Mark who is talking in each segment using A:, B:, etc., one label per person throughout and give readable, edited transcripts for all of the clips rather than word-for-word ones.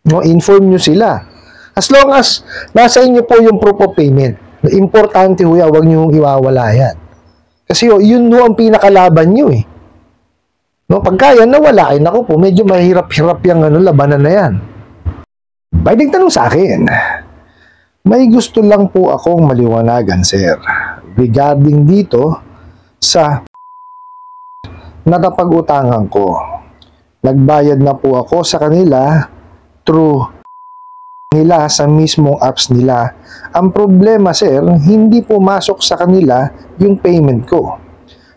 A: No, inform nyo sila. As long as nasa inyo po yung proof of payment, importante ho yan, huwag nyo iwawala yan. Kasi yun ho ang pinakalaban nyo eh. No, pagka yan nawala, ay naku po, medyo mahirap-hirap yung labanan na yan. May nagtanong sa akin, may gusto lang po akong maliwanagan, sir, regarding dito sa natapag-utangan ko. Nagbayad na po ako sa kanila through nila sa mismong apps nila. Ang problema, sir, hindi pumasok sa kanila yung payment ko.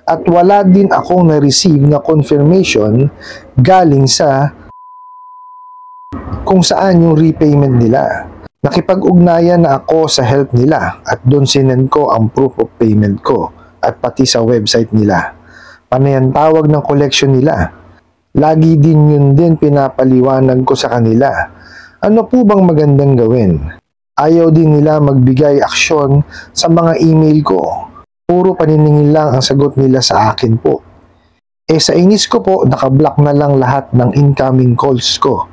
A: At wala din akong na-receive na confirmation galing sa kung saan yung repayment nila. Nakipag-ugnayan na ako sa help nila at doon sinend ko ang proof of payment ko at pati sa website nila. Panayan tawag ng collection nila. Lagi din yun din pinapaliwanag ko sa kanila. Ano po bang magandang gawin? Ayaw din nila magbigay aksyon sa mga email ko. Puro paniningil lang ang sagot nila sa akin po. Sa inis ko po, nakablock na lang lahat ng incoming calls ko.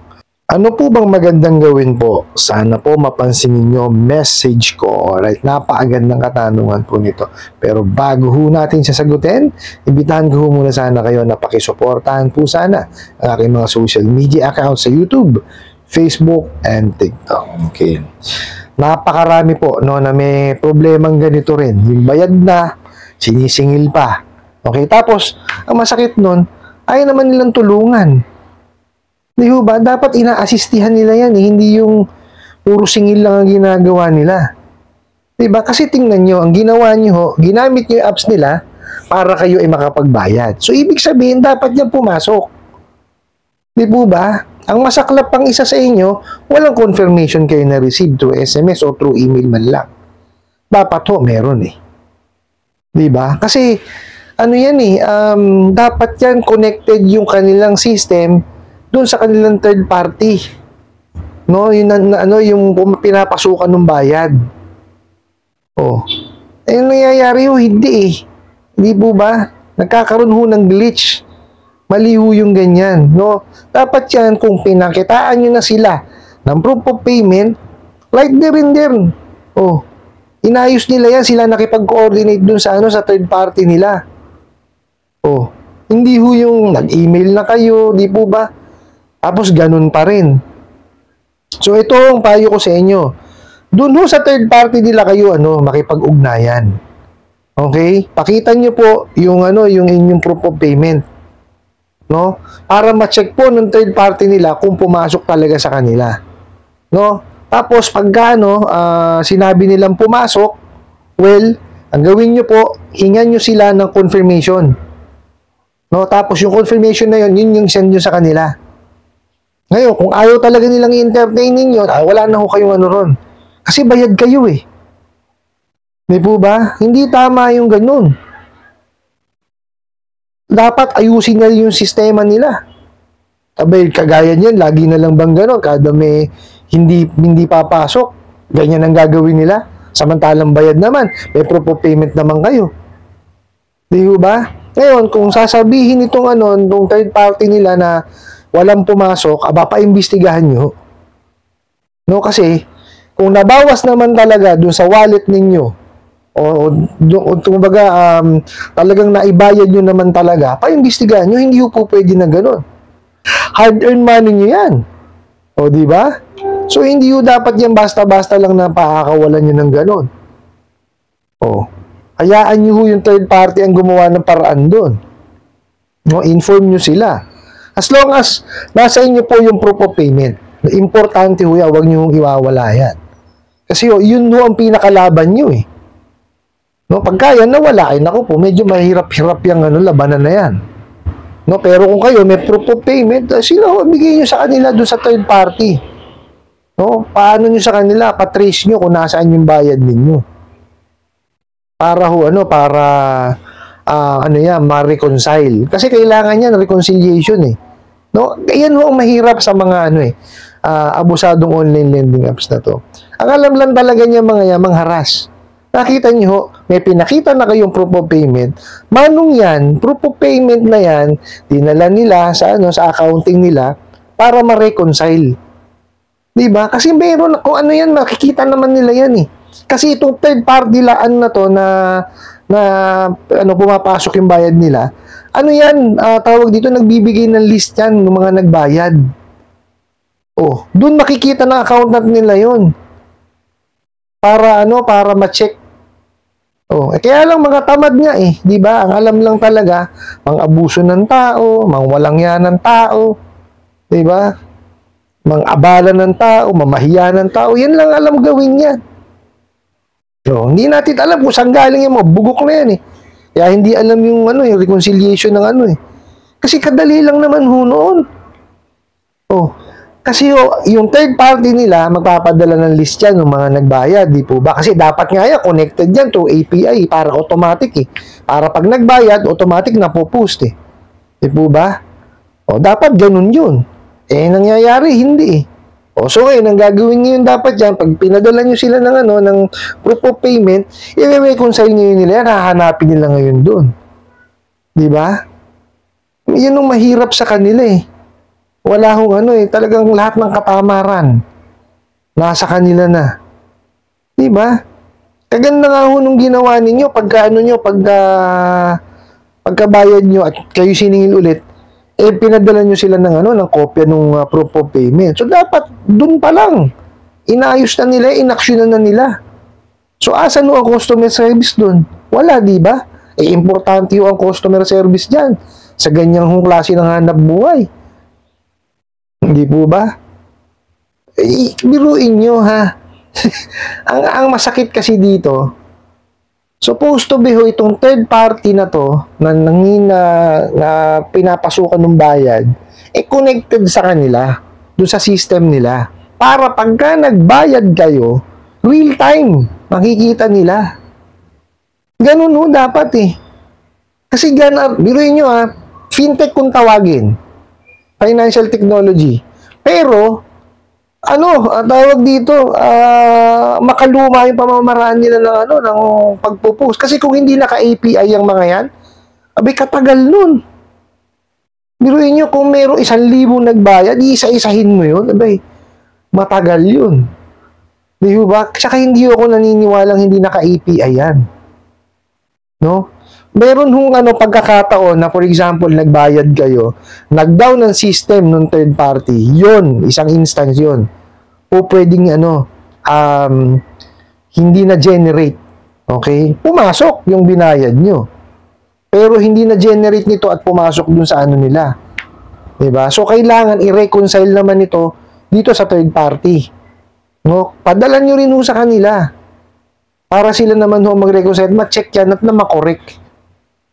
A: Ano po bang magandang gawin po? Sana po mapansin niyo message ko. Alright, napakagandang katanungan po nito. Pero bago ho natin sasagutin, imbitahan ko muna sana kayo na pakisuportahan po sana ang aking mga social media accounts sa YouTube, Facebook, and TikTok. Okay. Napakarami po no, na may problemang ganito rin. Yung bayad na, sinisingil pa. Okay, tapos, ang masakit nun, ayaw naman nilang tulungan. Di ba? Dapat ina-assistihan nila yan, eh. Hindi yung puro singil lang ang ginagawa nila. Di ba? Kasi tingnan nyo, ang ginawa nyo, ginamit nyo yung apps nila para kayo ay makapagbayad. So, ibig sabihin, dapat yan pumasok. Di po ba? Ang masaklap pang isa sa inyo, walang confirmation kayo na-receive through SMS o through email man lang. Dapat ho, meron eh. Di ba? Kasi, ano yan eh, dapat yan connected yung kanilang system doon sa kanilang third party. No, yun yung pinapasukan ng bayad. Oh. Eh, nangyayari ho, hindi eh. Hindi po ba? Nagkakaroon ho ng glitch. Mali ho yung ganyan, no? Dapat yan, kung pinakitaan nyo na sila ng proof of payment, right there and there. Oh. Inayos nila yan, sila nakipag-coordinate dun sa sa third party nila. Oh. Hindi ho yung nag-email na kayo, di po ba? Tapos ganun pa rin. So ito ang payo ko sa inyo. Doon ho sa third party nila kayo makipag-ugnayan. Okay? Pakita niyo po yung yung inyong proof of payment. No? Para ma-check po ng third party nila kung pumasok talaga sa kanila. No? Tapos pagka sinabi nilang pumasok, well, ang gawin niyo po, hingan niyo sila ng confirmation. No? Tapos yung confirmation na yun yung send niyo sa kanila. Ngayon, kung ayaw talaga nilang i-entertain ninyo, wala na ho kayong ron. Kasi bayad kayo eh. Di po ba? Hindi tama yung ganun. Dapat ayusin na yung sistema nila. Abay, kagaya niyan, lagi na lang bang gano'n? Kada may hindi papasok, ganyan ang gagawin nila. Samantalang bayad naman, may proof of payment naman kayo. Di ba? Ngayon, kung sasabihin itong itong third party nila na walang pumasok, paimbestigahan nyo. No, kasi, kung nabawas naman talaga dun sa wallet ninyo, talagang naibayad nyo naman talaga, paimbestigahan nyo, hindi po pwede na ganun. Hard-earned money nyo yan. O, di ba? So, hindi nyo dapat yan basta-basta lang na pakakawalan nyo ng ganun. O, hayaan nyo yung third party ang gumawa ng paraan dun. No, inform nyo sila. As long as nasa inyo po yung proof of payment, importante ho yan, huwag nyo iwawala yan. Kasi yun ho ang pinakalaban nyo eh. No, pagka yan nawala, ay naku po, medyo mahirap-hirap yung labanan na yan. No, pero kung kayo may proof of payment, sila ho, bigay nyo sa kanila doon sa third party. No, paano nyo sa kanila, patrace nyo kung nasaan yung bayad ninyo. Para ho, ma-reconcile. Kasi kailangan yan, reconciliation eh. No? Yan ho ang mahirap sa mga abusadong online lending apps na to. Ang alam lang talaga niya mga yamang haras. Nakita niyo ho, may pinakita na kayong proof of payment. Manong yan, proof of payment na yan, dinala nila sa sa accounting nila para ma-reconcile. 'Di ba? Kasi meron kung ano yan, makikita naman nila yan eh. Kasi itong third party laan na to na ano pumapasok yung bayad nila. Ano yan, tawag dito, nagbibigay ng list yan ng mga nagbayad. Oh, doon makikita ng accountant nila yon. Para ano, para ma-check. Oh, kaya lang mga tamad nga eh, 'di ba? Ang alam lang talaga, mang-abuso ng tao, mangwalang yan ng tao, 'di ba? Mang-abala ng tao, mamahiya ng tao, yan lang alam gawin yan. So, hindi natin alam kung saan galing yung mga bugok na yan eh. Kaya hindi alam yung ano, yung reconciliation ng ano eh. Kasi kadali lang naman ho noon. Oh, kasi yung third party nila, magpapadala ng list yan ng mga nagbayad, di po ba? Kasi dapat nga yan, connected yan to API para automatic eh. Para pag nagbayad, automatic na po post eh. Di po ba? O, dapat ganun yun. Eh, nangyayari, hindi eh. O, so ngayon, ang gagawin nyo yun dapat yan, pag pinadala nyo sila ng ano, ng proof of payment, i-reconcile nyo yun nila yan, hahanapin nila ngayon doon. Di ba? Yan ang mahirap sa kanila eh. Wala hong ano eh, talagang lahat ng katamaran nasa kanila na. 'Di ba? Kaganda nga ho nung ginawa ninyo pagka ano nyo, pagkabayad nyo at kayo siningil ulit, eh pinadala nyo sila ng ano, ng kopya ng proof of payment. So dapat dun pa lang inayos na nila, inaksyonan na nila. So asan no ang customer service dun? Wala, 'di ba? Eh importante ho ang customer service diyan sa ganyang hong klase ng hanap buhay. Hindi po ba? Biruin nyo, ha? ang masakit kasi dito, supposed to be ho, itong third party na to, na pinapasukan ng bayad, connected sa kanila, doon sa system nila. Para pagka nagbayad kayo, real time, makikita nila. Ganun ho dapat eh. Kasi biruin nyo ha, fintech kung tawagin. Financial technology. Pero, tawag dito, makaluma yung pamamaraan nila ng, ng pagpo-post. Kasi kung hindi naka-API yung mga yan, abay katagal nun. Biruin nyo, kung mayroong 1,000 nagbayad, isa-isahin mo yun, abay, matagal yun. Di ba? Tsaka hindi ako naniniwalang hindi naka-API yan. No? Meron hong pagkakataon na for example nagbayad kayo, nag-down ng system ng third party, yon isang instance yon. O pwedeng hindi na generate. Okay? Pumasok yung binayad nyo. Pero hindi na generate nito at pumasok dun sa ano nila. 'Di ba? So kailangan i-reconcile naman ito dito sa third party. No? Padala nyo rin ho sa kanila. Para sila naman ho mag-reconcile, ma-check yan at na ma-correct.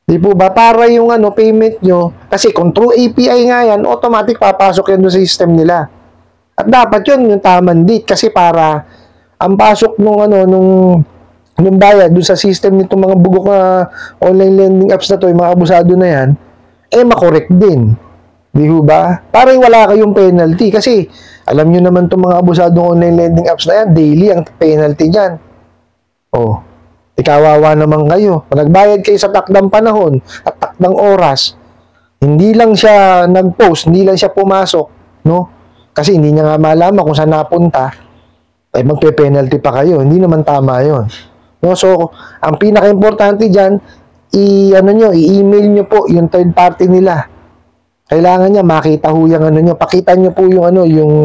A: Di po ba? Para yung payment nyo, kasi kung through API nga yan, automatic papasok yan doon sa system nila. At dapat yun, yung tamang date, kasi para ang pasok nung bayad doon sa system nitong mga bugok na online lending apps na to, yung mga abusado na yan, makorek din. Di ba? Para wala kayong penalty, kasi alam nyo naman itong mga abusadong online lending apps na yan, daily ang penalty dyan. Oh. Ikawawa naman kayo. Nagbayad kayo sa takdang panahon at takdang oras, hindi lang siya nag-post, hindi lang siya pumasok, no? Kasi hindi niya nga malaman kung saan napunta, ay magpe-penalty pa kayo. Hindi naman tama yon. No? So, ang pinaka-importante dyan, i-email nyo po yung third party nila. Kailangan niya makita ho yung nyo. Pakita nyo po yung yung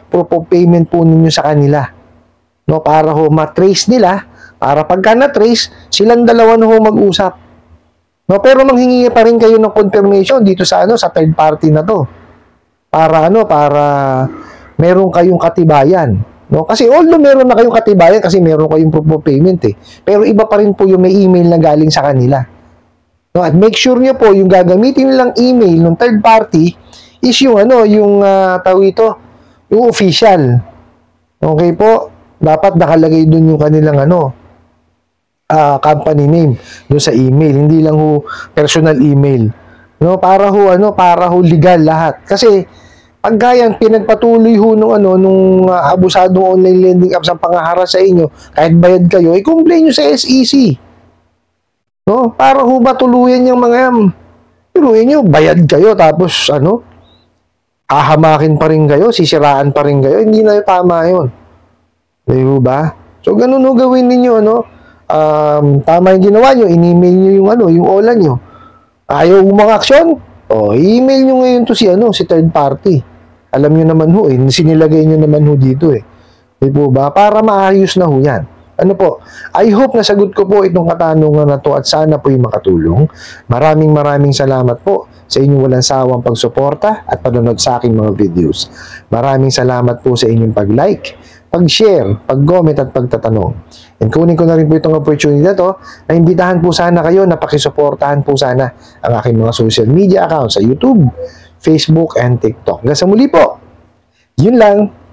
A: proof of payment po ninyo sa kanila. No? Para ho matrace nila. Para pagka na-trace, silang dalawa na ho mag-usap. No, pero manghingi pa rin kayo ng confirmation dito sa sa third party na to. Para para meron kayong katibayan. No, kasi although meron na kayong katibayan kasi meron kayong proof of payment Pero iba pa rin po yung may email na galing sa kanila. No, at make sure niyo po yung gagamitin nilang email ng third party is yung tawag ito, yung official. Okay po? Dapat nakalagay doon yung kanilang company name doon sa email, hindi lang ho personal email. No, para ho legal lahat. Kasi pag yan pinagpatuloy ho nung abusadong online lending apps ang pangaharas sa inyo, kahit bayad kayo, i-complain nyo sa SEC. No, para ho ba tuluyan yung mga yan? Piruin nyo, bayad kayo tapos hahamakin pa rin kayo, sisiraan pa rin kayo, hindi na tama yun. Di ba? So, ganun ho gawin ninyo, ano? Tama yung ginawa nyo, in-email nyo yung, yung OLA nyo. Ayaw mga aksyon? I-email nyo ngayon to si, si third party. Alam nyo naman ho, sinilagay nyo naman ho dito, Di po ba? Para maayos na ho yan. Ano po? I hope nasagot ko po itong katanungan na to at sana po yung makatulong. Maraming salamat po sa inyong walang sawang pagsuporta at panonood sa aking mga videos. Maraming salamat po sa inyong pag-like, pag-share, pag-comment at pagtatanong. And kunin ko na rin po itong opportunity na to na imbitahan po sana kayo na pakisuportahan po sana ang aking mga social media accounts sa YouTube, Facebook, and TikTok. Hanggang sa muli po. Yun lang.